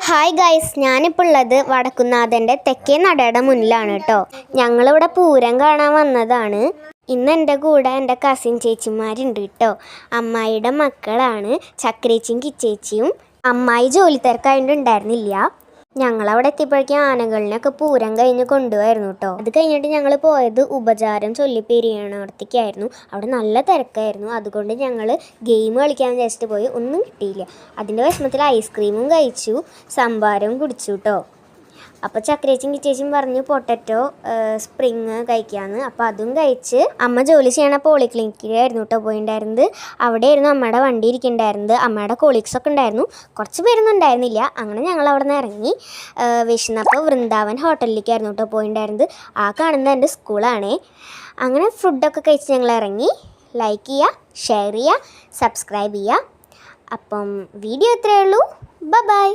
Hi guys, ഞാനിപ്പോൾ ഉള്ളത് വടക്കുന്നാഥൻ്റെ തെക്കേ നടയുടെ മുന്നിലാണ് കേട്ടോ. ഞങ്ങളിവിടെ പൂരം കാണാൻ വന്നതാണ്. ഇന്ന് എൻ്റെ കൂടെ എൻ്റെ കസിൻ ചേച്ചിമാരുണ്ട് കേട്ടോ. അമ്മായിയുടെ മക്കളാണ് ചക്രേച്ചിയും കിച്ചേച്ചിയും. അമ്മായി ജോലി തിരക്കായതുകൊണ്ട് ഉണ്ടായിരുന്നില്ല. ഞങ്ങളവിടെ എത്തിയപ്പോഴേക്കും ആനകളിനൊക്കെ പൂരം കഴിഞ്ഞ് കൊണ്ടുപോയിരുന്നു കേട്ടോ. അത് കഴിഞ്ഞിട്ട് ഞങ്ങൾ പോയത് ഉപചാരം ചൊല്ലി പെരിയണത്തേക്കായിരുന്നു. അവിടെ നല്ല തിരക്കായിരുന്നു. അതുകൊണ്ട് ഞങ്ങൾ ഗെയിം കളിക്കാൻ വിചാരിച്ചിട്ട് പോയി, ഒന്നും കിട്ടിയില്ല. അതിൻ്റെ വിഷമത്തിൽ ഐസ്ക്രീമും കഴിച്ചു, സംഭാരവും കുടിച്ചു കേട്ടോ. അപ്പോൾ ചക്രേച്ചിയും കിച്ചേച്ചിയും പറഞ്ഞു പൊട്ടറ്റോ സ്പ്രിങ് കഴിക്കാമെന്ന്. അപ്പോൾ അതും കഴിച്ച് അമ്മ ജോലി ചെയ്യണ പോളിക്ലിനിക്കിലായിരുന്നു കേട്ടോ പോയിണ്ടായിരുന്നത്. അവിടെയായിരുന്നു അമ്മയുടെ വണ്ടി ഇരിക്കുന്നുണ്ടായിരുന്നത്. അമ്മയുടെ കൊളീഗ്സൊക്കെ ഉണ്ടായിരുന്നു, കുറച്ച് പേരൊന്നും ഉണ്ടായിരുന്നില്ല. അങ്ങനെ ഞങ്ങൾ അവിടെ നിന്ന് ഇറങ്ങി വിശന്നപ്പോൾ വൃന്ദാവൻ ഹോട്ടലിലേക്കായിരുന്നു കേട്ടോ പോയിണ്ടായിരുന്നത്. ആ കാണുന്നത് എൻ്റെ സ്കൂളാണേ. അങ്ങനെ ഫുഡൊക്കെ കഴിച്ച് ഞങ്ങൾ ഇറങ്ങി. ലൈക്ക് ചെയ്യുക, ഷെയർ ചെയ്യുക, സബ്സ്ക്രൈബ് ചെയ്യുക. അപ്പം വീഡിയോ ഇത്രയേ ഉള്ളൂ. ബൈ.